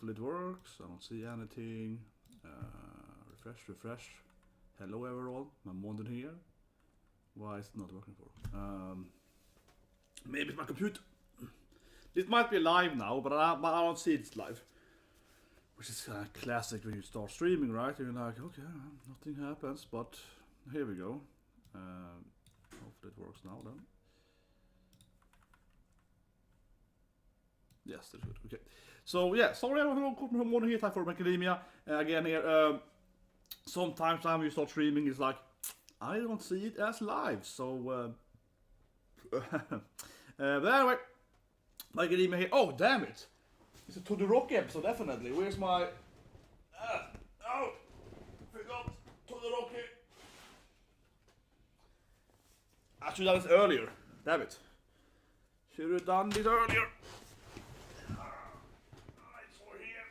Hopefully it works. I don't see anything. Refresh. Hello everyone, I'm Monden here. Why is it not working for? Maybe it's my computer. This might be live now, but I don't see it's live. Which is kind of classic when you start streaming, right? You're like, okay, nothing happens, but here we go. Hopefully it works now then. Yes, that's good. Okay. So yeah, sorry everyone who here time for Academia. Again here, sometimes when you start streaming, it's like I don't see it as live. So but anyway, Academia here. Oh damn it! It's a Todoroki episode, definitely. Where's my oh, forgot Todoroki. I should have done this earlier. Damn it. Should have done this earlier. It's over here.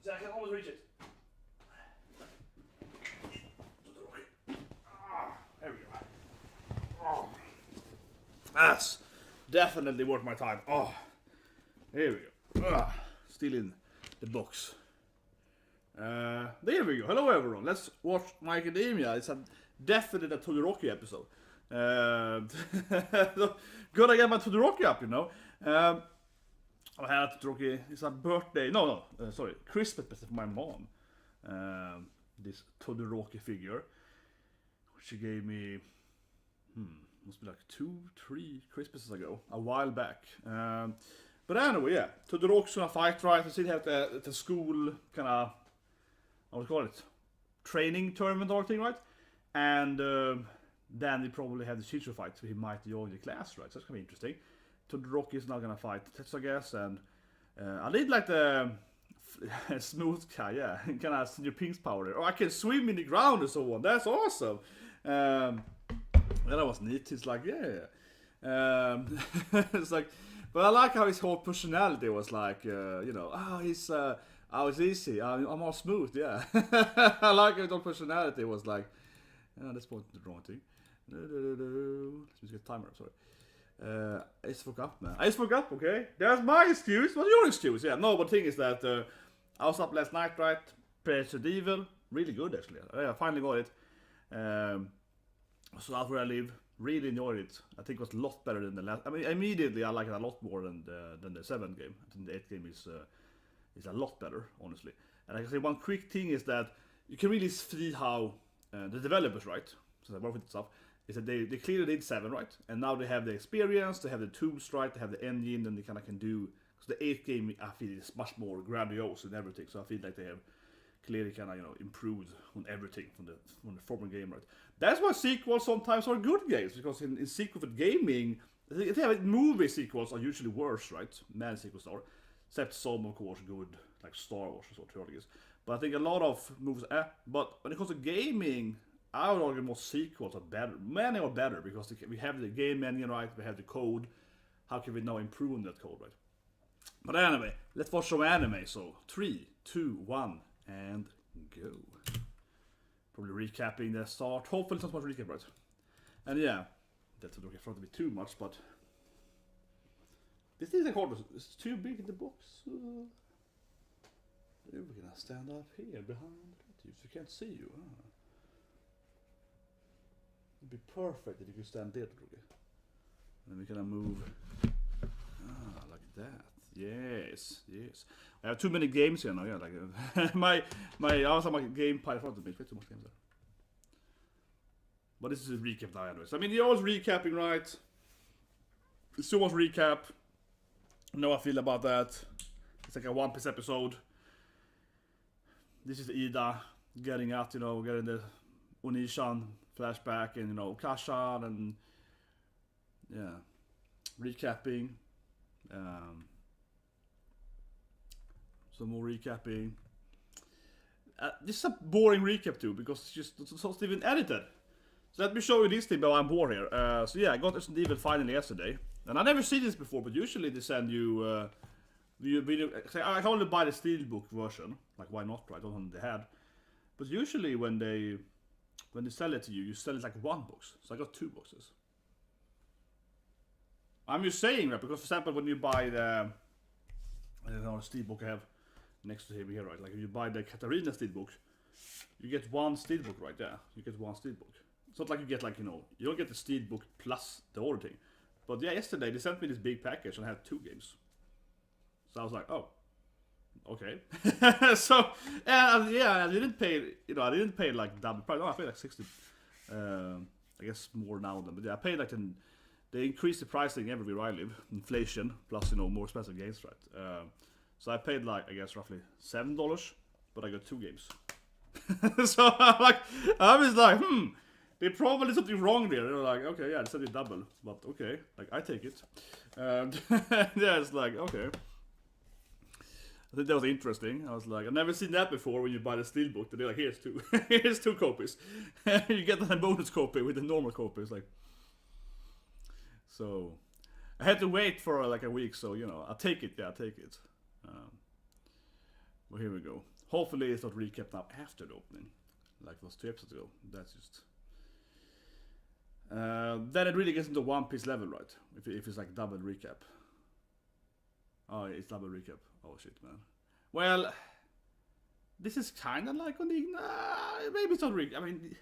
So I can always reach it. There we go. Oh. That's definitely worth my time. Oh, here we go. Still in the box. There we go. Hello everyone. Let's watch My Academia. It's definitely a Todoroki episode. Good I get my Todoroki up, you know. I had Todoroki. It's a birthday. Sorry, Christmas present for my mom. This Todoroki figure, which she gave me. Must be like 2-3 Christmases ago, a while back. But anyway, yeah, Todoroki's gonna fight, right? We still have the school kind of, what do you call it, training tournament or thing, right? And then they probably have the Shinso fight, so he might join the class, right? So that's gonna be interesting. Todoroki is now gonna fight Tetsu, I guess, and I did like the smooth guy, yeah, kind of your Pink's power there. Oh, I can swim in the ground and so on. That's awesome. That was neat. It's like, yeah. It's like, but I like how his whole personality was like, you know, it's easy. I'm all smooth, yeah. I like how his whole personality was like, that's pointing to the wrong thing. Let's get timer, sorry. I just forgot up, man. I just forgot up, okay? That's my excuse. What's your excuse? Yeah, no, but the thing is that I was up last night, right? Resident Evil. Really good, actually. I finally got it. So that's where I live. Really enjoyed it. I think it was a lot better than the last. I mean, immediately I like it a lot more than the 7th game. I think the 8th game is a lot better, honestly. And I can say one quick thing is that you can really see how the developers, right? So they work with stuff. Is that they clearly did 7, right? And now they have the experience, they have the tools, right? They have the engine, and they kind of can do. So the 8th game, I feel, is much more grandiose and everything. So I feel like they have clearly kind of, you know, improved on everything from the former game, right? That's why sequels sometimes are good games, because in sequel with gaming, I think movie sequels are usually worse, right? Man sequels are, except some of course good, like Star Wars or so, but I think a lot of movies, but when it comes to gaming, I would argue most sequels are better. Many are better because we have the game engine, right? We have the code. How can we now improve on that code, right? But anyway, let's watch some anime. So 3, 2, 1, and go. Probably recapping the start. Hopefully it's not much recap, right? And yeah, that's not in front of me too much, but this is a corner. It's too big in the box. We're gonna stand up here behind you, so you can't see you. Huh? It'd be perfect if you could stand there, Todoroki. And then we can move. Like that. Yes. I have too many games here now. Yeah, like I also have my game pile in front of me. Way too much games there. But this is a recap now, anyways. I mean, you're always recapping, right? It's too much recap. I know how I feel about that. It's like a One Piece episode. This is Ida getting out, you know, getting the Onishan flashback, and you know, Kashan, and yeah, recapping. Some more recapping. This is a boring recap too, because it's not even edited. So let me show you this thing while I'm bored here. So yeah, I got Resident Evil finally yesterday, and I never seen this before. But usually they send you video. I can only buy the steelbook version. Like, why not? Right? I don't know if they had. But usually when they sell it to you, you sell it like one box. So I got 2 boxes. I'm just saying that because, for example, when you buy the, I don't know, the steelbook I have, next to him here, right? Like if you buy the Katarina steelbook, you get one steelbook right there. You get one steelbook. It's not like you get like, you know, you don't get the steelbook plus the other thing. But yeah, yesterday they sent me this big package and I had 2 games. So I was like, oh, okay. So and yeah, I didn't pay, you know, I didn't pay like double price. No, I paid like 60. I guess more now than, but yeah, I paid like they increased the pricing everywhere I live, inflation plus, you know, more expensive games, right? So I paid like, I guess roughly $7, but I got 2 games. So I was like, they probably something wrong there. They were like, okay, yeah, they said it double, but okay, like I take it. And yeah, it's like, okay. I think that was interesting. I was like, I've never seen that before when you buy the steelbook. They're like, here's 2. Here's 2 copies. You get a bonus copy with the normal copy. It's like, so I had to wait for like a week, so you know, I'll take it, yeah, I'll take it. Well, here we go. Hopefully it's not recapped now after the opening, like it was 2 episodes ago. That's just... then it really gets into One Piece level, right? If it's like double recap. Oh, it's double recap. Oh shit, man. Well, this is kind of like on the... maybe it's not recap. I mean,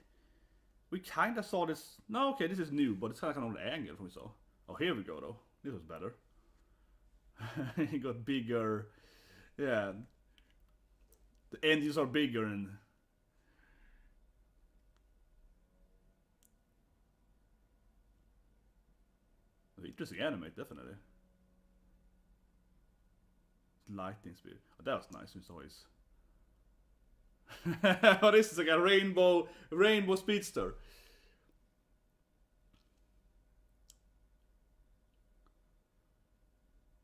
we kind of saw this... No, okay, this is new, but it's kind of like an old angle from we saw. Oh, here we go, though. This was better. He got bigger. Yeah. The engines are bigger and... Interesting anime, definitely. Lightning speed. Oh, that was nice. We saw his... Oh, this is like a rainbow speedster.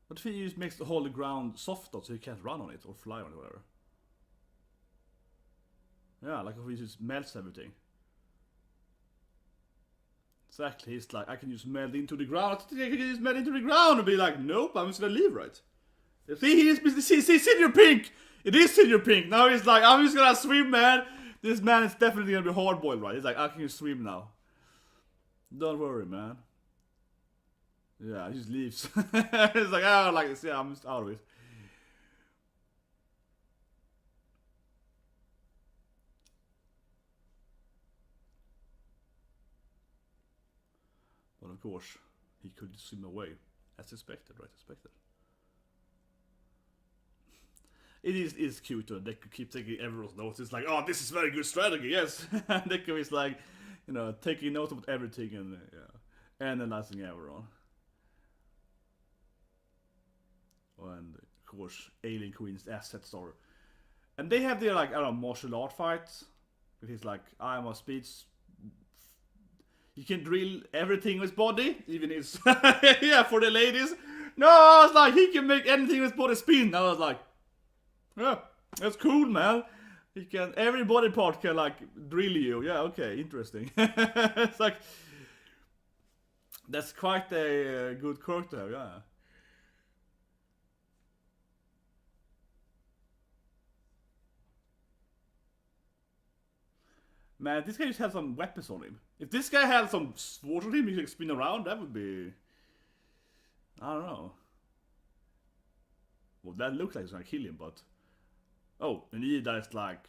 What if he makes the whole ground soft though, so he can't run on it or fly on it or whatever? Yeah, like if he just melts everything. Exactly, he's like, I can just melt into the ground. I can just melt into the ground and be like, nope, I'm just gonna leave, right? See, Senior Pink! It is Senior Pink! Now he's like, I'm just gonna swim, man! This man is definitely gonna be hard-boiled, right? He's like, I can just swim now. Don't worry, man. Yeah, he just leaves. It's like, I don't like this, yeah, I'm just out of it. But of course, he could swim away. As expected, right? Expected. It is cute though. They could keep taking everyone's notes. It's like, oh, this is very good strategy, yes. Deku is like, you know, taking notes about everything and yeah, analyzing everyone. And of course, Alien Queen's assets are, and they have their like, I don't know, martial art fights. With his like, I'm a speed. He can drill everything with his body, even his yeah, for the ladies. No, I was like, he can make anything with his body spin. I was like, yeah, that's cool, man. He can, every body part can like drill you. Yeah, okay, interesting. It's like, that's quite a good quirk to have, yeah. Man, this guy just had some weapons on him. If this guy had some swords on him, he could spin around, that would be... I don't know. Well, that looks like he's gonna kill him, but... Oh, and Ida is like...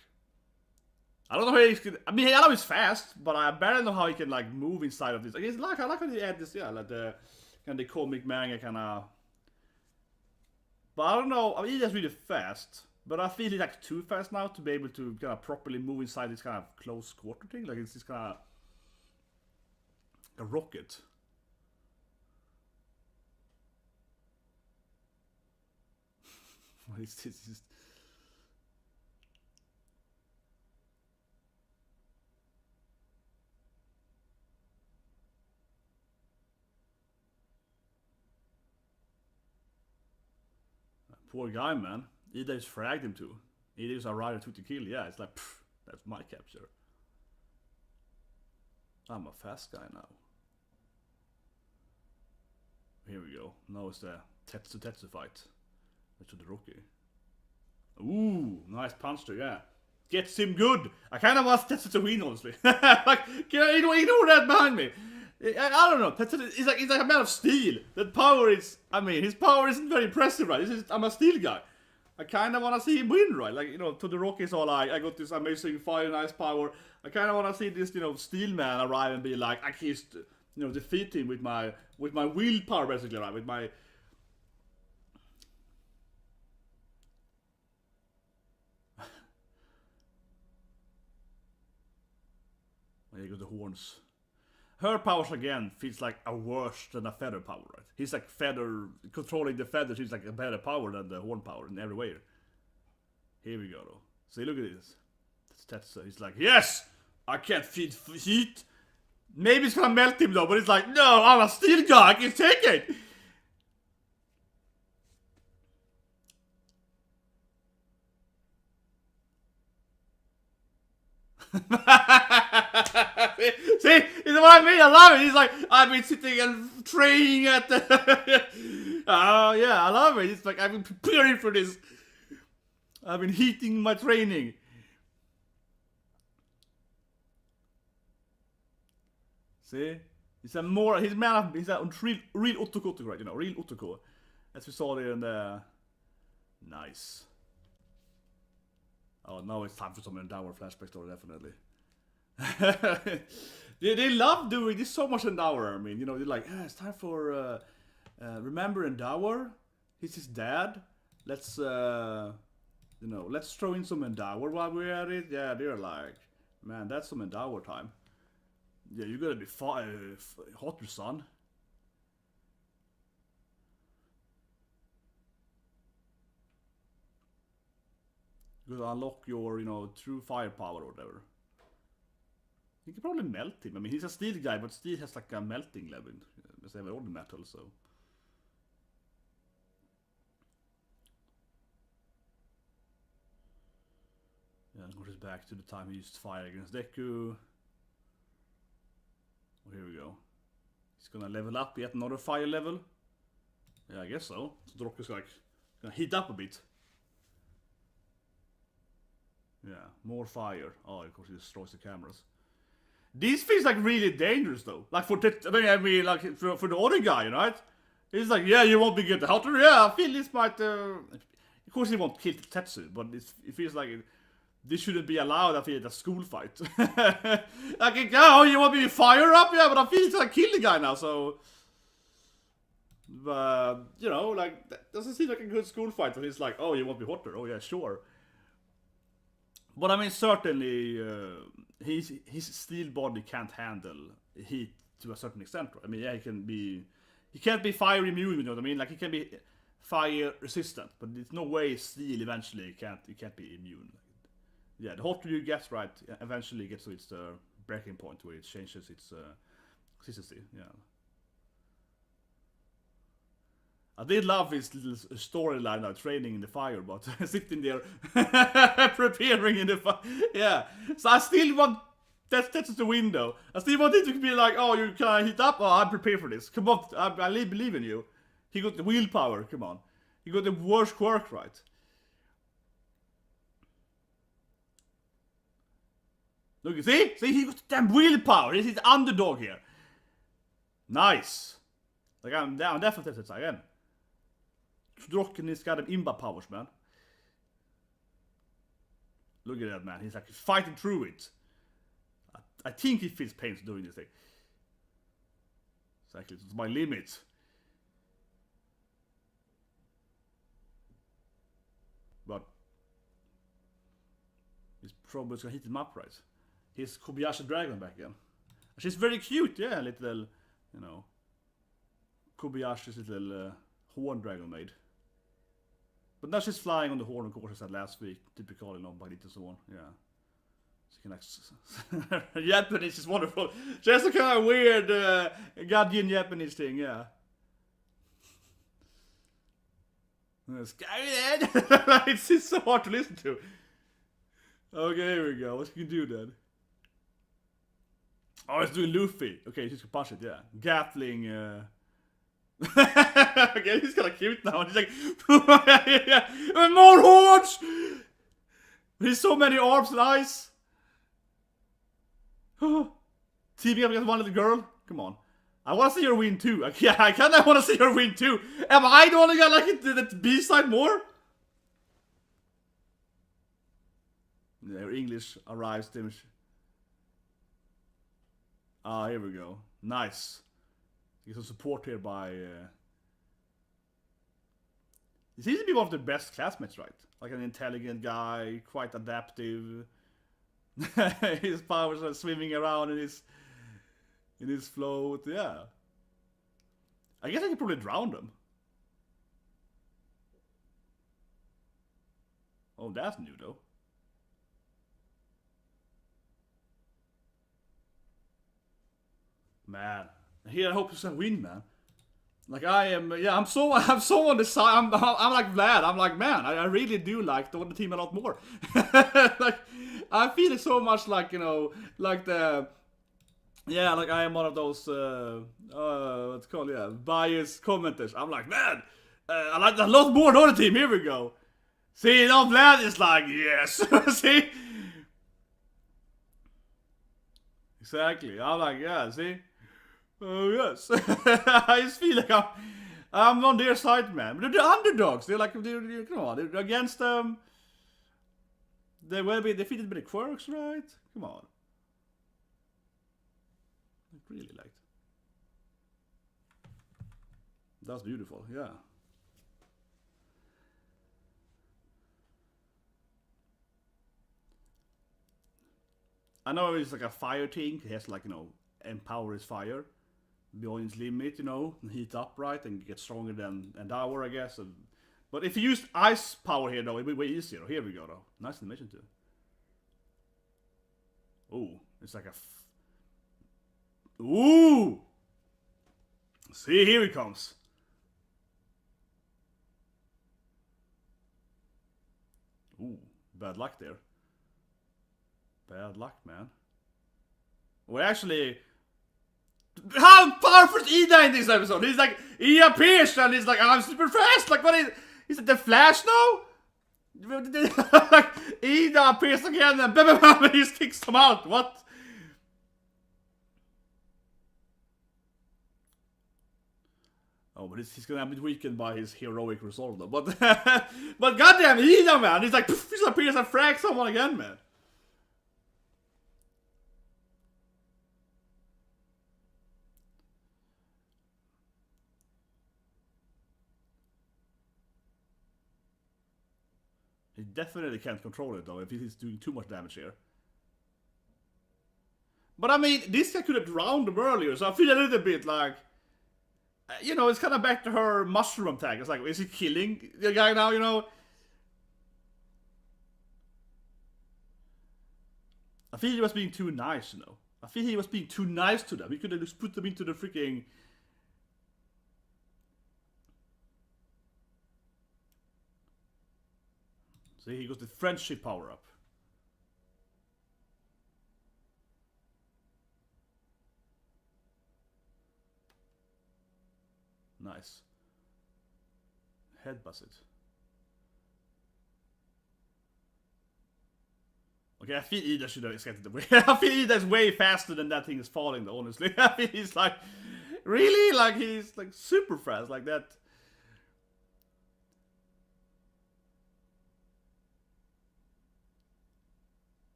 I don't know how he's gonna... I mean, I know he's fast, but I barely know how he can, like, move inside of this. Like, it's like, I like how they add this, yeah, like the... Kind of comic manga kinda... But I don't know, I mean, Ida's really fast. But I feel he's like too fast now to be able to kind of properly move inside this kind of close quarter thing. Like it's just kind of a rocket. What is this? Poor guy, man. Ida just fragged him too. Ida is a rider to kill. Yeah, it's like, pff, that's my capture. I'm a fast guy now. Here we go. Now it's the TetsuTetsu fight with Todoroki. Ooh, nice punch there, yeah. Gets him good. I kind of want Tetsu to win, honestly. Like, you know that behind me. I don't know. Tetsu is like, he's like a man of steel. That power is, I mean, his power isn't very impressive, right? I'm a steel guy. I kind of want to see him win, right? Like, you know, Todoroki is all like, I got this amazing fire and ice power. I kind of want to see this, you know, Steel Man arrive and be like, I can just, you know, defeat him with my willpower, basically, right? With my... There you go, the horns. Her powers again feels like a worse than a feather power, right? He's like feather, controlling the feathers is like a better power than the horn power in every way. Here we go though. See, look at this. That's he's like, yes! I can't feed heat. Maybe it's gonna melt him though, but it's like, no, I'm a steel guy, I can take it! See, it's what I mean. I love it. He's like, I've been sitting and training at the. Oh yeah, I love it. It's like I've been preparing for this. I've been heating my training. See, he's a more. He's man. He's a real Otoko, right? You know, real Otoko, as we saw there in the. Nice. Oh, now it's time for some downward flashback story, definitely. they love doing this so much in Dower. I mean, you know, they're like, it's time for remember Endower. He's his dad. Let's you know, let's throw in some Endower while we're at it. Yeah, they're like, man, that's some Endower time. Yeah, you gotta be hotter, son. You gotta unlock your, you know, true firepower or whatever. You can probably melt him. I mean, he's a steel guy, but steel has like a melting level. They have all the metal, so. Yeah, and goes back to the time he used fire against Deku. Oh, here we go. He's gonna level up yet another fire level. Yeah, I guess so. So Todoroki's like gonna heat up a bit. Yeah, more fire. Oh, of course, he destroys the cameras. This feels like really dangerous, though. Like for I mean, like for the other guy, right? He's like, yeah, you won't be getting hotter. Yeah, I feel this might. Of course, he won't kill Tetsu, but it feels like this shouldn't be allowed. I feel at a school fight. Like, oh, you want me to fire up? Yeah, but I feel it's like kill the guy now. So, but you know, like that doesn't seem like a good school fight. But he's like, oh, you want me hotter? Oh yeah, sure. But I mean, certainly, his steel body can't handle heat to a certain extent. Right? I mean, yeah, he can't be fire immune. You know what I mean? Like he can be fire resistant, but there's no way steel eventually can't be immune. Yeah, the hotter you get, right, eventually gets to its breaking point where it changes its consistency. Yeah. I did love his little storyline now, training in the fire, but sitting there preparing in the fire. Yeah, so I still want that's the window. I still want it to be like, oh, you can heat up. Oh, I'm prepared for this. Come on, I believe in you. He got the willpower. Come on, he got the worst quirk right. Look, see, he got the damn willpower. He's the underdog here. Nice. Like I'm definitely TetsuTetsu again. Todoroki has got imba powers, man. Look at that, man. He's like fighting through it. I think he feels pain doing this thing. Exactly, it's my limit. But he's probably gonna hit him up, right? He's Kobayashi Dragon back again. She's very cute, yeah, little, you know. Kobayashi's little horn dragon maid. But now she's flying on the horn, of course, I said last week. Typical, you know, by little so on. Yeah. She can like. Japanese is wonderful. She has a kind of weird Guardian Japanese thing, yeah. It's so hard to listen to. Okay, here we go. What can you do then? Oh, it's doing Luffy. Okay, she's gonna punch it, yeah. Gatling, okay, he's kind of cute now. He's like, yeah, more horns! He's so many arms and eyes. Teaming up against one little girl? Come on. I want to see her win too. Yeah, I kind of want to see her win too. Am I the only guy like the B-side more? Their English arrives. Here we go. Nice. Get some support here by... He seems to be one of the best classmates, right? Like an intelligent guy, quite adaptive. His powers are swimming around in his float, yeah. I guess I could probably drown them. Oh, that's new though. Man, here I hope to win, man. Like I am, yeah, I'm so on the side. I'm like Vlad. I'm like, man, I really do like the team a lot more. Like I feel it so much like, you know, like the, yeah, like I am one of those what's it called, yeah, biased commenters. I'm like, man, I like a lot more the other team. Here we go. See, now Vlad is like, yes. See, exactly. I'm like, yeah, see. Oh yes, I just feel like I'm on their side, man. But they're the underdogs. They're like, come on, they're against they will be defeated by the Quirks, right? Come on. I really liked. That's beautiful, yeah. I know it's like a fire thing. He has like, you know, empower his fire beyond its limit, you know, and heat up, right, and get stronger than Endeavor, I guess. But if you use ice power here, though, it'd be way easier. Here we go, though. Nice animation, too. Ooh, it's like a... Ooh! See, here he comes. Ooh, bad luck there. Bad luck, man. Well, actually... How powerful is Ida in this episode? He's like, he appears and he's like, I'm super fast. Like, what is it the Flash now? Like, Ida appears again and bam, bam, bam, and he just kicks him out. What? Oh, but he's gonna be weakened by his heroic resolve though. But, but goddamn Ida, man. He's like, poof, he appears and frags someone again, man. He definitely can't control it though if he's doing too much damage here. But I mean, this guy could have drowned him earlier, so I feel a little bit like, you know, it's kind of back to her mushroom attack. It's like, is he killing the guy now, you know? I feel he was being too nice, you know. I feel he was being too nice to them. He could have just put them into the freaking... See, he got the friendship power up. Nice. Headbuzz it. Okay, I feel Ida should have escaped away. I feel Ida's way faster than that thing is falling, though, honestly. I feel he's like, really? Like, he's like super fast, like that.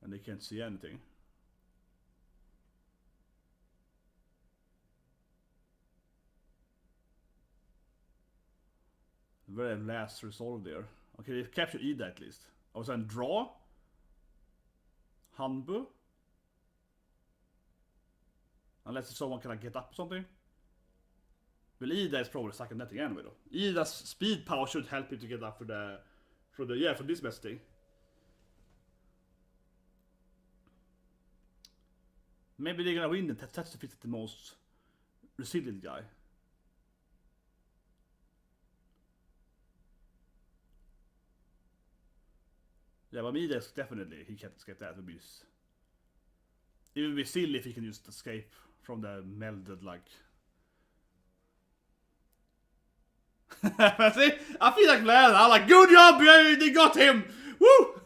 And they can't see anything. Very last resolve there. Okay, they captured Ida at least. I was on draw. Hanbu. Unless someone can get up or something. Well, Ida is probably stuck in that thing anyway though. Ida's speed power should help him to get up for this best thing. Maybe they're gonna win the TetsuTetsu is the most resilient guy. Yeah, but Midas definitely he can't escape that. It would be silly if he can just escape from the melded like. See, I feel like Vlad. I'm like, good job, they got him. Woo!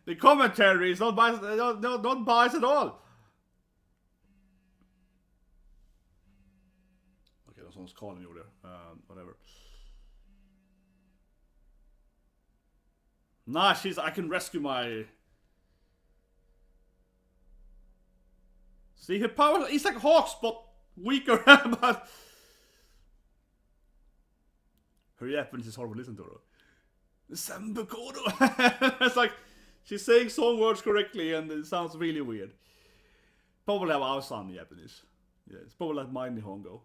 The commentary is not biased, not biased at all. Okay, someone's calling me over there. Whatever. Nah, I can rescue my... See, her power is like Hawks, but weaker, but... Her Japanese is horrible to listen to, though. Sambukodo! It's like, she's saying some words correctly and it sounds really weird. Probably have our son in Japanese. Yeah, it's probably like my Nihongo.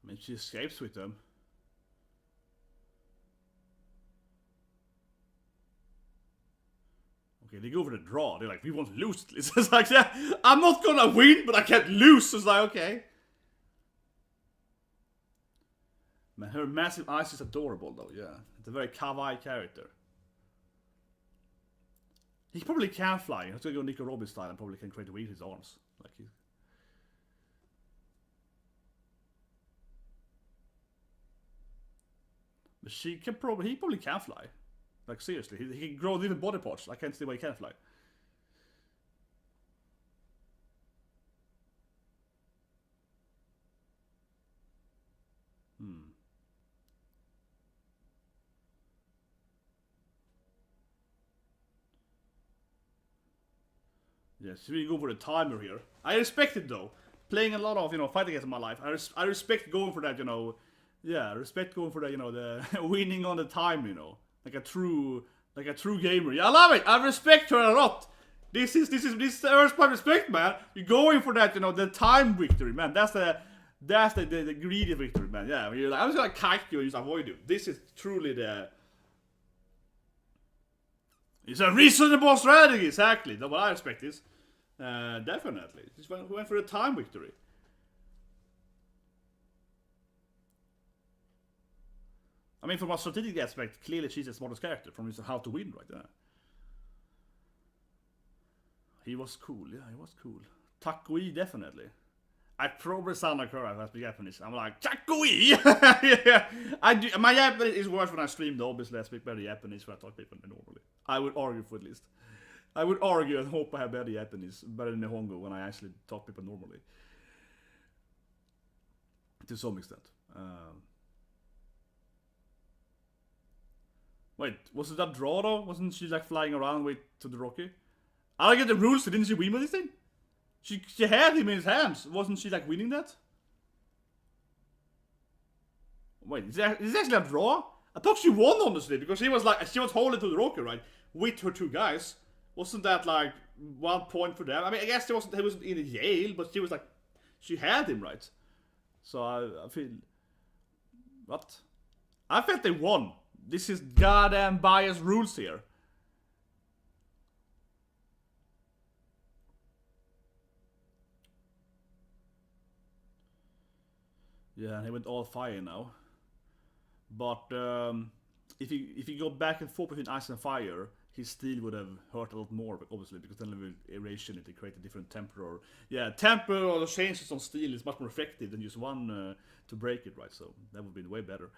I mean, she escapes with them. Okay, they go for the draw. They're like, we want to lose. It's like, yeah, I'm not gonna win, but I can't lose. It's like, okay. Man, her massive eyes is adorable, though. Yeah, it's a very kawaii character. He probably can fly. He's gonna go Nico Robin style and probably can create a wheel with his arms. Like he. But he probably can fly. Like seriously, he can grow different body parts. I can't see why he can't fly. Yes, we go for the timer here. I respect it though. Playing a lot of fighting games in my life, I respect going for that. Yeah, I respect going for that. The winning on the time. Like a true gamer. Yeah, I love it. I respect her a lot. This is first part respect, man. You're going for that. The time victory, man. That's the greedy victory, man. Yeah, you're like, I'm just gonna kite you and just avoid you. This is truly the. It's a reasonable strategy, exactly. That's what I respect this. Definitely. Just went for a time victory. I mean, from a strategic aspect, clearly she's the smartest character from how to win right there. He was cool, yeah, he was cool. Takui, definitely. I probably sound like her if I speak Japanese. I'm like, Takui! Yeah, I do. My Japanese is worse when I stream, though. Obviously, I speak better Japanese when I talk to people than normally. I would argue for at least. I would argue and hope I have better Japanese, better than Nihongo when I actually talk to people normally. To some extent. Wait, was it that draw though? Wasn't she like flying around with Todoroki? I don't get the rules, so didn't she win with this thing? She had him in his hands. Wasn't she like winning that? Wait, is this actually a draw? I thought she won honestly, because she was holding Todoroki, right? With her two guys. Wasn't that like 1 point for them? I mean, I guess he wasn't in the jail, but she had him, right? So I feel... What? I felt they won. This is goddamn biased rules here. Yeah, and he went all fire now. But if he go back and forth between ice and fire, his steel would have hurt a lot more, obviously, because then he will erase it to create a different temper. Or temper or changes on steel is much more effective than just one to break it, right? So that would be way better.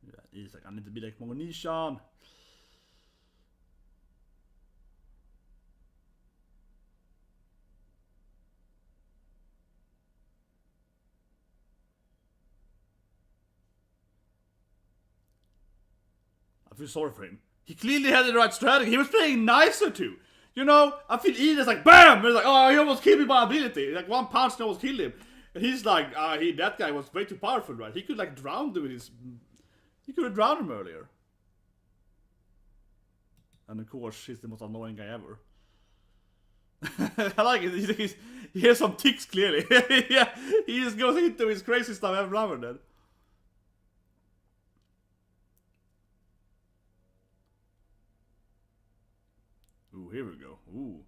Yeah, he's like, I need to be like Monishan. I feel sorry for him. He clearly had the right strategy. He was playing nicer too. I feel Ida's like, BAM! And it's like, oh, he almost killed me by ability. Like, one punch and almost killed him. And he's like, that guy was way too powerful, right? He could like drown him with his... He could have drowned him earlier. And of course, he's the most annoying guy ever. I like it. He has some ticks clearly. Yeah, he just goes into his crazy stuff every now and then. Ooh, here we go. Ooh.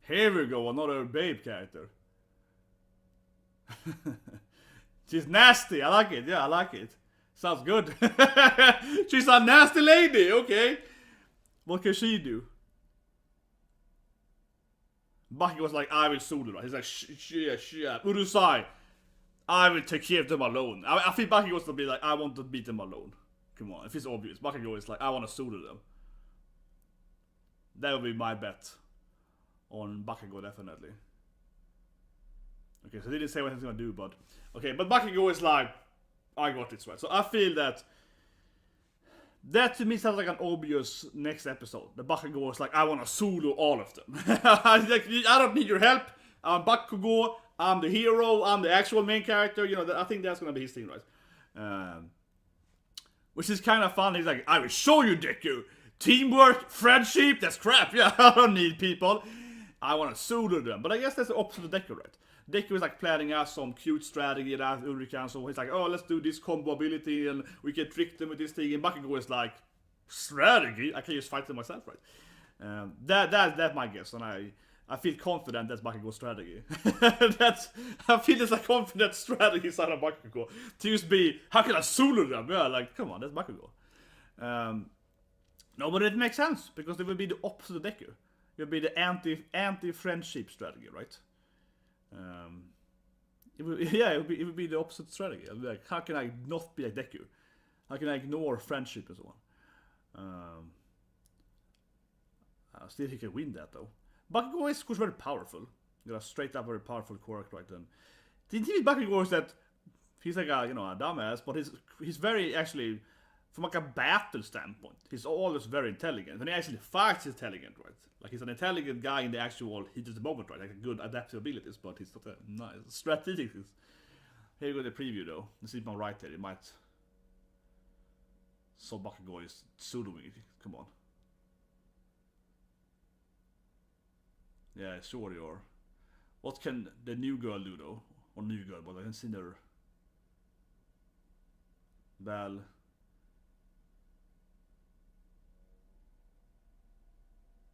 Here we go, another babe character. She's nasty, I like it, yeah, I like it. Sounds good. She's a nasty lady, okay. What can she do? Bucky was like, I will solo, right? He's like, shit, Urusai, I will take care of them alone. I think Bucky was to be like, I want to beat them alone. Come on, if it's obvious. Bucky is like, I want to solo them. That would be my bet on Bakugo, definitely. Okay, so they didn't say what he's gonna do, but okay, but Bakugo is like, I got this right. So I feel that to me sounds like an obvious next episode. The Bakugo is like, I want to solo all of them. Like, I don't need your help. I'm Bakugo. I'm the hero. I'm the actual main character. You know, I think that's gonna be his thing, right? Which is kind of fun. He's like, I will show you, Deku. Teamwork, friendship, that's crap. Yeah, I don't need people. I want to solo them. But I guess that's the opposite of Deku, right? Deku is like planning out some cute strategy that Ulrika and so he's like, oh, let's do this combo ability and we can trick them with this thing. And Bakugo is like, strategy? I can just fight them myself, right? That's my guess, and I feel confident that's Bakugo's strategy. I feel there's a confident strategy inside of Bakugo to just be, how can I solo them? Yeah, like, come on, that's Bakugo. No, but it makes sense because it would be the opposite of Deku. It would be the anti-friendship strategy, right? It would be the opposite strategy. I'd be like, how can I not be like Deku? How can I ignore friendship and so on? I still think he can win that though. Bakugo is of course very powerful. You know, straight up very powerful character, right? And the thing with Bakugo is that he's like a dumbass, but he's very actually, from like a battle standpoint, he's always very intelligent. When he actually fights, he's intelligent, right? Like he's an intelligent guy in the actual heat of the moment, right? Like a good adaptive abilities, but he's not a nice strategic. Here you go the preview though. You see my right there, it might. So Bakugo is soloing. Come on. Yeah, sure you are. What can the new girl do though? Or new girl, but I can see her. Well.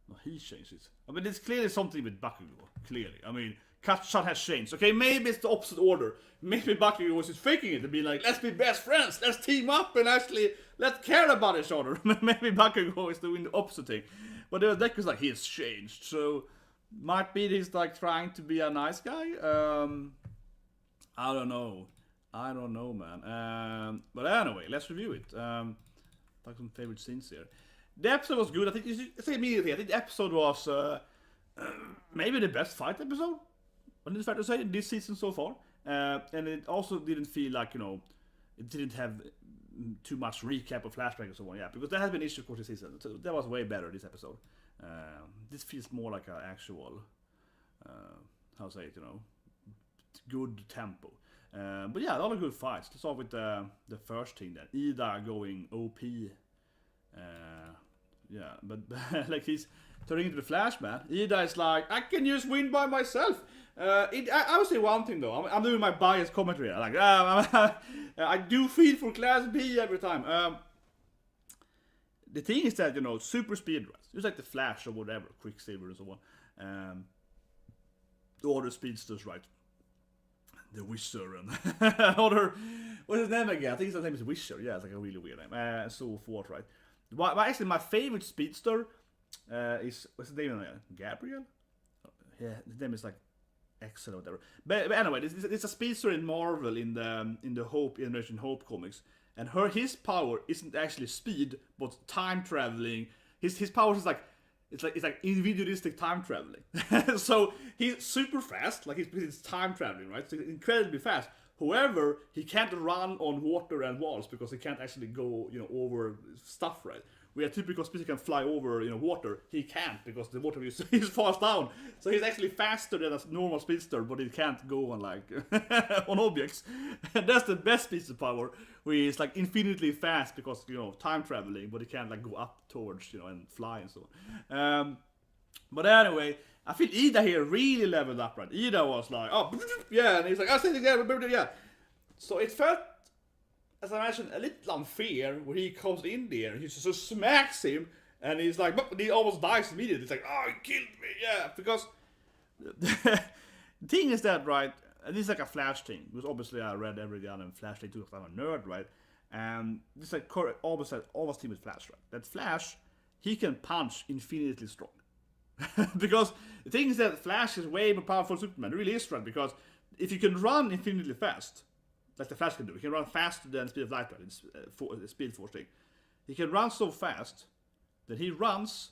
No, he changed it. I mean, there's clearly something with Bakugo. Clearly. I mean, Katsusan has changed. Okay, maybe it's the opposite order. Maybe Bakugo was just faking it and being like, let's be best friends, let's team up and actually let's care about each other. Maybe Bakugo is doing the opposite thing. But the Deku's like, he has changed. So, might be he's like trying to be a nice guy. I don't know. Man. But anyway, let's review it. Talk some favorite scenes here. The episode was good. I think you should say immediately. I think the episode was maybe the best fight episode. I think it's fair to say this season so far. And it also didn't feel like it didn't have too much recap of flashback and so on. Yeah, because that has been an issue for this season. So that was way better this episode. This feels more like an actual, how to say it, good tempo. But yeah, a lot of good fights. Let's start with the first thing then. Ida going OP. Yeah, but like he's turning into the Flash, man. Ida is like, I can just win by myself. I would say one thing though. I'm doing my biased commentary. Like, I do feel for Class B every time. The thing is that super speed runs, just like the Flash or whatever, Quicksilver and so on. The other speedsters, right? The Wisher and what's his name again? I think his name is Wisher. Yeah, it's like a really weird name. And so forth, right? Well, actually, my favorite speedster is what's his name? Gabriel. Yeah, his name is like X or whatever. But anyway, it's a speedster in Marvel in the Hope Generation Hope comics, and his power isn't actually speed, but time traveling. His power is like it's like individualistic time traveling. So he's super fast, like he's time traveling, right? So he's incredibly fast. However, he can't run on water and walls because he can't actually go, over stuff, right? Where typical speedster can fly over, water, he can't because the water is falls down. So he's actually faster than a normal speedster, but he can't go on like on objects. And that's the best speedster power, where he's like infinitely fast because time traveling, but he can't like go up towards and fly and so on. But anyway, I feel Ida here really leveled up, right? Ida was like, oh, yeah, and he's like, I'll say it again, yeah. So it felt, as I mentioned, a little unfair where he comes in there and he just smacks him, and he's like, but he almost dies immediately. It's like, oh, he killed me, yeah, because the thing is that, right, and this is like a Flash thing, because obviously I read every other Flash thing too, because I'm a nerd, right? And this like almost team with Flash, right? That Flash he can punch infinitely strong. Because the thing is that Flash is way more powerful than Superman. It really is, right? Because if you can run infinitely fast, like the Flash can do, he can run faster than speed of light, right? It's speed force thing. He can run so fast that he runs,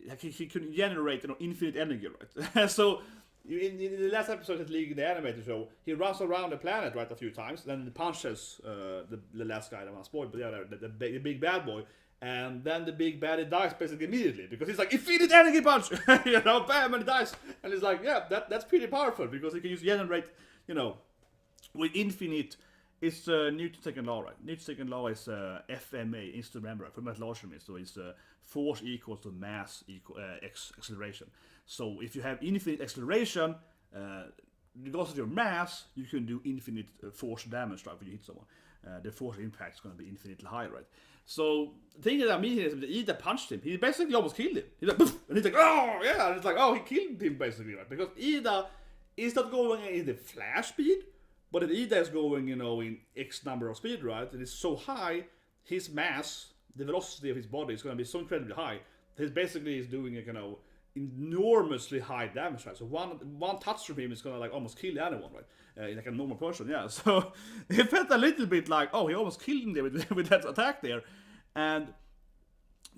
like he can generate infinite energy, right? So in the last episode of League in the animated show, he runs around the planet, right, a few times, then he punches the last guy that was spoiled, but yeah, the big bad boy. And then the big baddie dies basically immediately because he's like infinite energy punch, bam, and he dies. And it's like, yeah, that's pretty powerful because he can use generate, with infinite. It's Newton's second law, right? Newton's second law is FMA, instant memory, for larger so it's force equals to mass equal acceleration. So if you have infinite acceleration, regardless of your mass, you can do infinite force damage, right, when you hit someone. The force impact is going to be infinitely high, right? So the thing that I mean is that Ida punched him. He basically almost killed him. He's like, and he's like, oh yeah, and it's like, oh, he killed him basically, right? Because Ida is not going in the Flash speed, but if Ida is going, in X number of speed, right? And it's so high, his mass, the velocity of his body is going to be so incredibly high that he basically is doing enormously high damage, right? So one touch from him is gonna like almost kill anyone, right? Like a normal person, yeah. So it felt a little bit like, oh, he almost killed him there with that attack there, and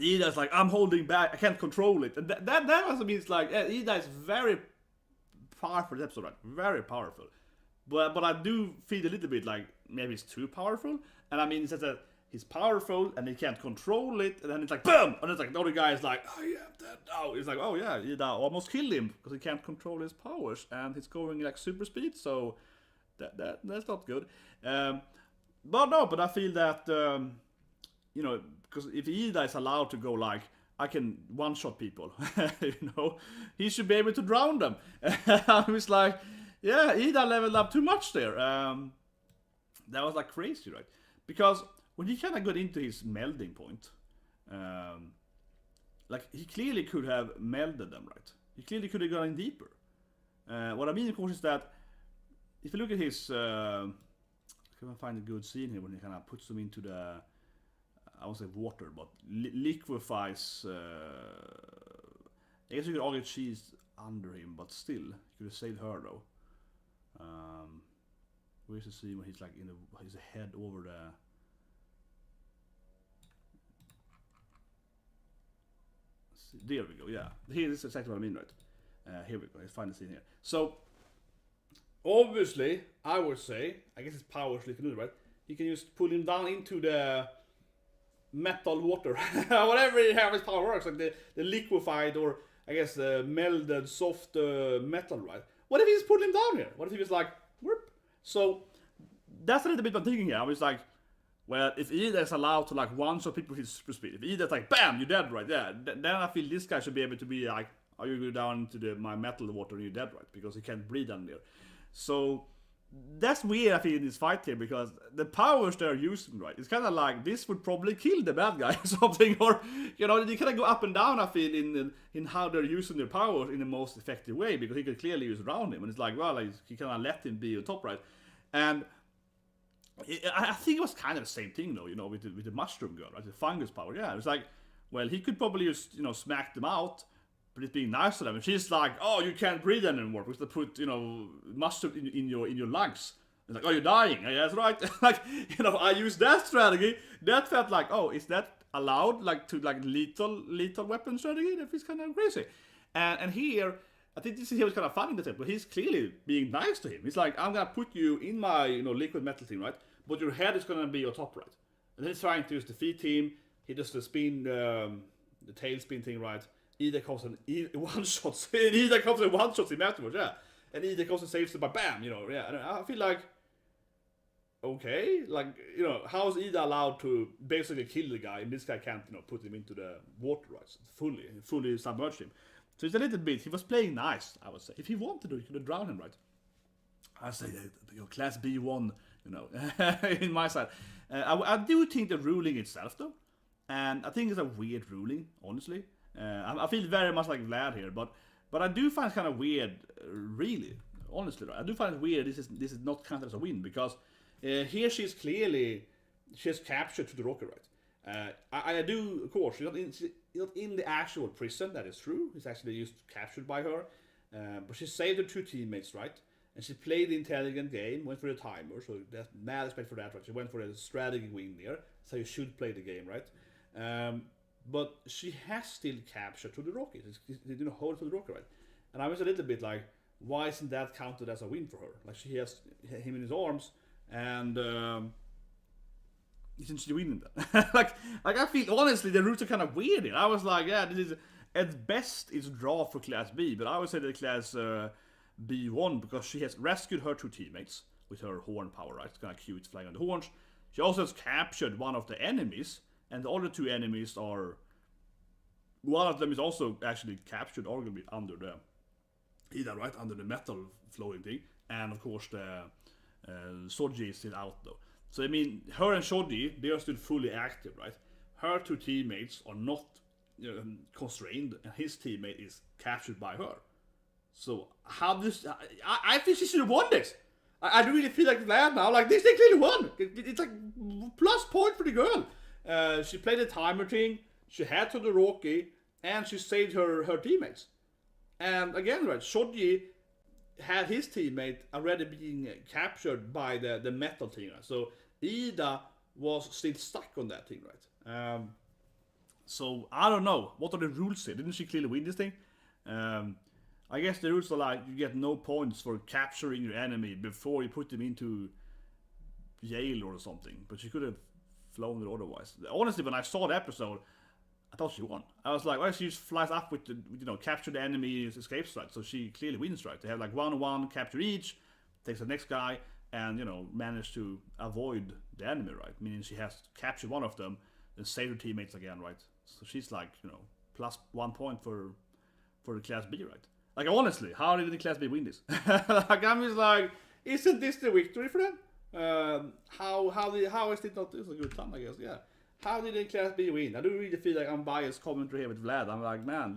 Ida's like, I'm holding back, I can't control it, and that also means like Ida is very powerful in this episode, right? Very powerful, but I do feel a little bit like maybe it's too powerful, and I mean it's just that he's powerful and he can't control it, and then it's like boom, and it's like the other guy is like, I am dead now. It's like, oh yeah, Ida almost killed him because he can't control his powers and he's going like super speed, so that's not good. But I feel that because if Ida is allowed to go like, I can one-shot people, he should be able to drown them. I was like, yeah, Ida leveled up too much there. That was like crazy, right? Because when he kind of got into his melding point, like he clearly could have melded them, right? He clearly could have gone deeper. What I mean, of course, is that if you look at his, can I find a good scene here when he kind of puts them into the, I won't say water, but liquefies. I guess you could argue she's under him, but still, you could have saved her though. Where's the scene when he's like his head over the. There we go, yeah. Here is exactly what I mean, right? Here we go, let's find the scene here. So, obviously, I would say, I guess his powers he can do it, right? He can just pull him down into the metal water. Whatever how his power works, like the liquefied or, I guess, the melded soft metal, right? What if he just put him down here? What if he was like, whoop? So, that's a little bit what I'm thinking here. I was like, well, if Ida is allowed to like one-shot people with super speed, if Ida's like, bam, you're dead, right? Yeah, then I feel this guy should be able to be like, oh, you go down into my metal water and you're dead, right? Because he can't breathe down there. So that's weird, I feel, in this fight here, because the powers they're using, right? It's kind of like this would probably kill the bad guy or something, or they kind of go up and down, I feel, in how they're using their powers in the most effective way, because he could clearly use around him, and it's like, well, like, he kind of let him be on top, right? And I think it was kind of the same thing though, with the mushroom girl, right? The fungus power. Yeah, it was like, well, he could probably just, smack them out, but it's being nice to them. And she's like, oh, you can't breathe anymore because they put, mushroom in your lungs. It's like, oh, you're dying. Yeah, that's right. Like, I used that strategy. That felt like, oh, is that allowed? Like to like lethal weapon strategy? That feels kind of crazy. And here, I think this is was kind of funny in the sense, but he's clearly being nice to him. He's like, I'm gonna put you in my liquid metal thing, right? But your head is gonna be on top, right? And he's trying to defeat him. He does the spin, the tail spin thing, right? Ida comes and one shots. Ida comes and one shots him afterwards, yeah. And Ida comes and saves him by bam, yeah. And I feel like, okay, like how is Ida allowed to basically kill the guy, and this guy can't put him into the water, right? Fully submerge him. So it's a little bit. He was playing nice, I would say. If he wanted to, he could have drowned him, right? I say class B1. In my side. I do think the ruling itself, though, and I think it's a weird ruling, honestly. I feel very much like Vlad here, but I do find it kind of weird, really, honestly. Right? I do find it weird this is not counted as a win, because here she has captured Todoroki, right? I do, of course, she's not in the actual prison, that is true. He's actually used captured by her. But she saved her 2 teammates, right? And she played the intelligent game, went for the timer, so that's mad respect for that, right? She went for the strategy win there, so you should play the game, right? But she has still captured Todoroki. They didn't hold Todoroki, right? And I was a little bit like, why isn't that counted as a win for her? Like, she has him in his arms, and isn't she winning that? like I feel, honestly, the routes are kind of weird here. I was like, yeah, this is, at best, it's draw for Class B, but I would say that Class B won because she has rescued her 2 teammates with her horn power, right? It's kind of cute, flying on the horns. She also has captured one of the enemies, and the other 2 enemies are... One of them is also actually captured, arguably, under the... Either, right? Under the metal flowing thing. And, of course, the Soji is still out, though. So, I mean, her and Shoji, they are still fully active, right? Her 2 teammates are not constrained, and his teammate is captured by her. So, how this... I think she should have won this! I really feel like that now. Like, they clearly won! It's like, plus point for the girl! She played the timer thing, she had Todoroki, and she saved her teammates. And again, right, Shoji had his teammate already being captured by the metal thing. Right? So Ida was still stuck on that thing, right? So I don't know. What are the rules here? Didn't she clearly win this thing? I guess the rules are like you get no points for capturing your enemy before you put them into jail or something. But she could have flown it otherwise. Honestly, when I saw the episode, I thought she won. I was like, well, she just flies up with the, capture the enemy's escapes, right? So she clearly wins, right? They have like 1-1 capture each, takes the next guy, and, manage to avoid the enemy, right? Meaning she has captured one of them, then save her teammates again, right? So she's like, plus 1 point for the Class B, right? Like, honestly, how did the Class B win this? Like, I'm just like, isn't this the victory for them? How is it not? It's a good time, I guess, yeah. How did the Class B win? I do really feel like I'm biased commentary here with Vlad. I'm like, man,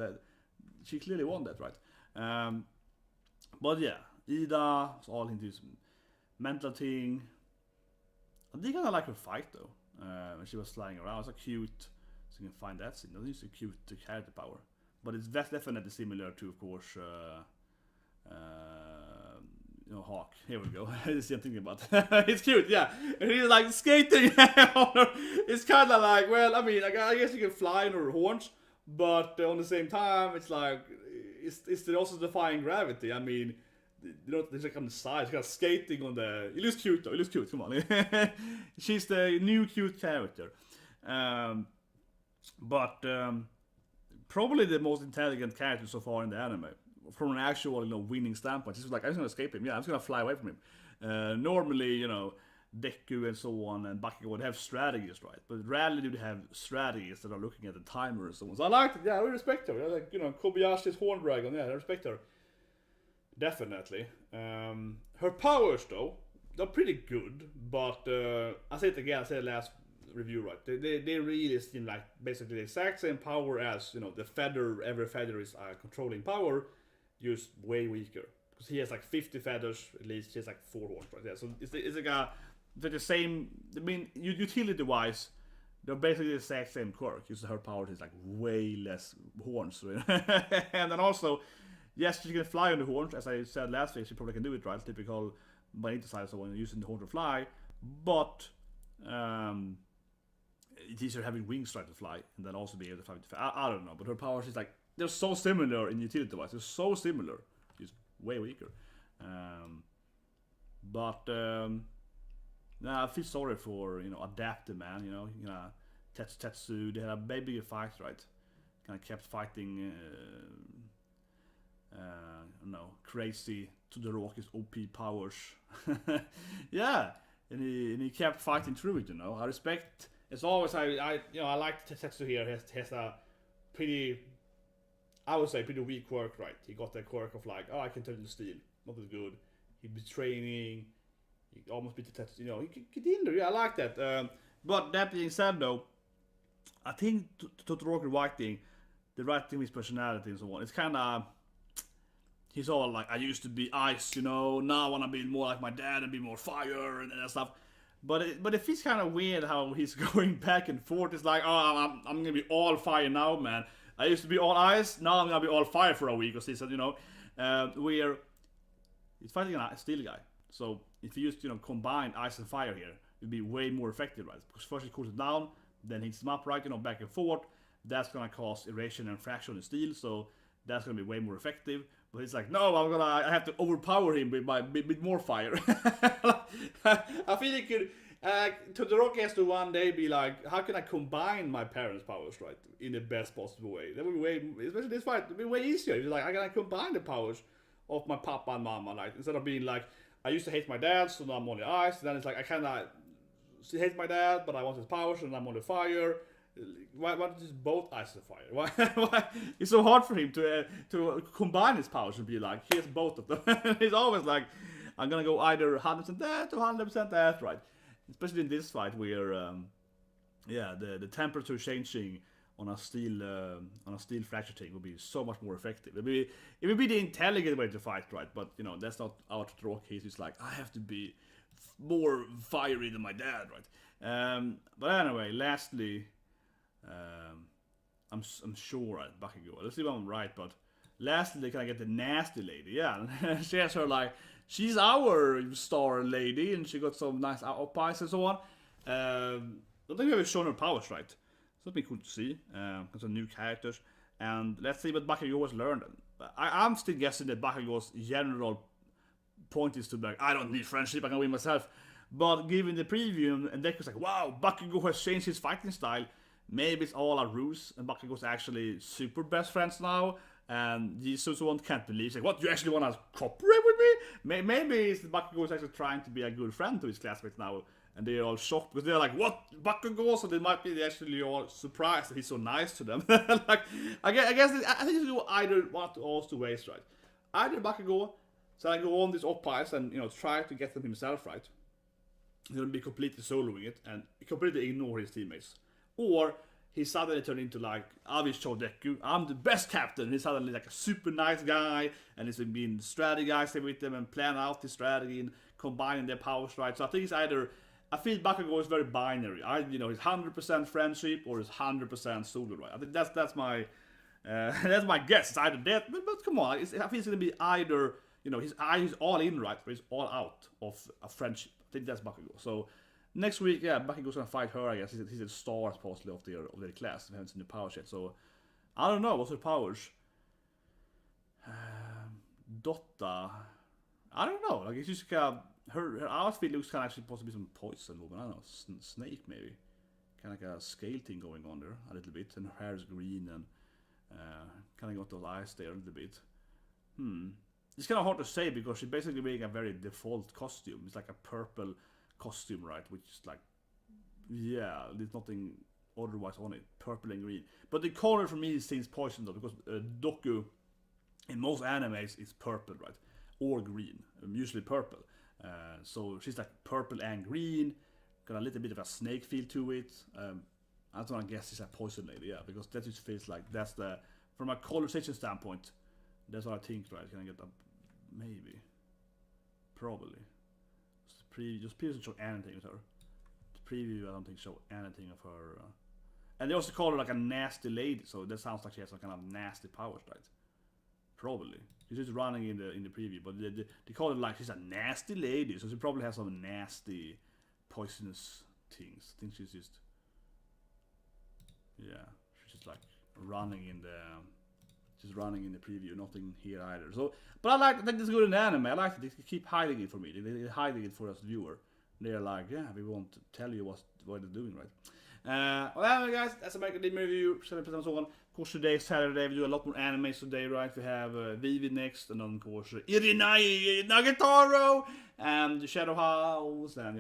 she clearly won that, right? But yeah, Ida is all into this mental thing. I did kind of like her fight though. When she was flying around, it was so cute. So you can find that scene. That is a cute character power. But it's definitely similar to, of course, Hawk. Here we go. This is what I'm thinking about. It's cute, yeah. And he's like skating. It's kind of like, well, I mean, I guess you can fly on her horns, but on the same time, it's like, it's also defying gravity. I mean, there's like on the side, she's kind of skating on the. It looks cute though. It looks cute. Come on. She's the new cute character. But probably the most intelligent character so far in the anime. From an actual, winning standpoint. She's like, I'm just gonna escape him. Yeah, I'm just gonna fly away from him. Normally, Deku and so on and Bakugo would have strategies, right? But rarely do they have strategies that are looking at the timer and so on. So I liked it. Yeah, I really respect her. Like, Kobayashi's horn dragon. Yeah, I respect her. Definitely. Her powers, though, they're pretty good. But I said it again. I said it last review, right? They really seem like basically the exact same power as the feather. Every feather is controlling power. Used way weaker because he has like 50 feathers at least. He has like 4 horns, right? Yeah, so it's like the same. I mean, utility wise, they're basically the exact same quirk. Just her power is like way less horns, and then also, yes, she can fly on the horns. As I said last week, she probably can do it, right? Typical Banita so when using the horn to fly, but it's easier having wings try to fly and then also be able to fly. I don't know, but her powers is like. They're so similar in utility wise. They're so similar. She's way weaker. I feel sorry for Adaptive Man. TetsuTetsu. They had a baby fight, right? Kind of kept fighting. Crazy Todoroki's OP powers. Yeah, and he kept fighting through it. I respect. It's always I like TetsuTetsu here. Has a pretty. I would say pretty weak quirk, right? He got that quirk of like, I can turn into steel. Not as good. He'd be training. He almost beat the test. He could get in there. Yeah, I like that. But that being said, though, I think Todoroki writing, the writing with his personality and so on, it's kind of. He's all like, I used to be ice, now I want to be more like my dad and be more fire and that stuff. But it feels kind of weird how he's going back and forth. It's like, oh, I'm gonna be all fire now, man. I used to be all ice, now I'm gonna be all fire for a week. Because he said, where he's fighting a steel guy. So if you just combine ice and fire here, it'd be way more effective, right? Because first he cools it down, then hits him up, right? Back and forth. That's gonna cause erosion and fraction in steel, so that's gonna be way more effective. But he's like, no, I have to overpower him with more fire. I feel it could. Todoroki has to one day be like, how can I combine my parents' powers, right, in the best possible way? That would be way, especially this fight, it'd be way easier. It's like, how can I combine the powers of my papa and mama, like, instead of being like, I used to hate my dad, so now I'm on the ice. Then it's like, I kind of hate my dad, but I want his powers, and I'm on the fire. Why not just both ice and fire? Why? It's so hard for him to combine his powers and be like, here's both of them. He's always like, I'm gonna go either 100% that or 100% that, right? Especially in this fight where, the temperature changing on a steel fracture thing would be so much more effective. It would be the intelligent way to fight, right? But that's not our Todoroki. He's just like, I have to be more fiery than my dad, right? But anyway, lastly, I'm sure at Bakugo. Let's see if I'm right, but lastly, can I get the nasty lady? Yeah, she has her like, she's our star lady, and she got some nice up-eyes and so on. I don't think we have shown her powers, right? So it'd be cool to see, some new characters. And let's see what Bakugo has learned. I'm still guessing that Bakugo's general point is to be like, I don't need friendship, I can win myself. But given the preview, and Deku's like, wow, Bakugo has changed his fighting style. Maybe it's all a ruse, and Bakugo's actually super best friends now. And Jisuzu can't believe, he's like, what, you actually want to cooperate with me? Maybe Bakugo's actually trying to be a good friend to his classmates now. And they're all shocked because they're like, what, Bakugo? So they might be actually all surprised that he's so nice to them. Like, I think it's go either one of those two ways, right? Either Bakugo, so I go on these up-pies and, try to get them himself, right? He's gonna be completely soloing it and completely ignore his teammates. Or he suddenly turned into like, I will show Deku, I'm the best captain. He's suddenly like a super nice guy, and he's been strategizing with them and planning out the strategy and combining their powers, right? So I think it's either, I feel Bakugo is very binary. He's 100% friendship or he's 100% solo, right? I think that's my that's my guess. It's either that, but come on, I feel it's gonna be either, he's all in, right, or he's all out of a friendship. I think that's Bakugo. So next week, Bakugo's gonna fight her, I guess. He's the star, supposedly, of their class. We haven't seen the powers yet, so I don't know. What's her powers? Dotta. I don't know. Like, it's just kind of, her outfit looks kind of actually supposed to be some poison woman. I don't know, snake maybe. Kind of like a scale thing going on there a little bit, and her hair is green and kind of got those eyes there a little bit. It's kind of hard to say because she's basically wearing a very default costume. It's like a purple costume, right? Which is like, there's nothing otherwise on it. Purple and green. But the color for me seems poison though, because Doku in most animes is purple, right? Or green. Usually purple. So she's like purple and green. Got a little bit of a snake feel to it. I don't want to guess she's a poison lady, because that just feels like that's the, from a colorization standpoint, that's what I think, right? Can I get a, maybe, probably. Just preview doesn't show anything with her. The preview, I don't think show anything of her. And they also call her like a nasty lady, so that sounds like she has some kind of nasty powers, right? Probably. She's just running in the preview, but they call it like she's a nasty lady, so she probably has some nasty, poisonous things. I think she's just, she's just like running in the preview, nothing here either. So, but I think it's good in the anime. I like it. They keep hiding it for me. They're hiding it for us viewer. They're like, we won't tell you what they're doing, right? Well, anyway, guys, that's a Make a Dim review. 7% and so on. Of course, today is Saturday. We do a lot more animes today, right? We have Vivi next, and then of course Irinai Nagatoro and the Shadow House, and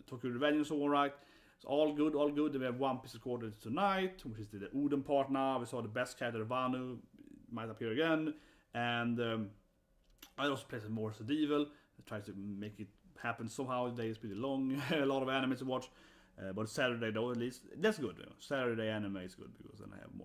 Tokyo Revenge and so on, right? It's all good, all good. Then we have One Piece recorded tonight, which is the Uden part now. We saw the best character, Vanu, might appear again. And I also play some more of Evil. I try to make it happen somehow. The day is pretty long, a lot of anime to watch. But Saturday though, at least, that's good. Saturday anime is good because then I have more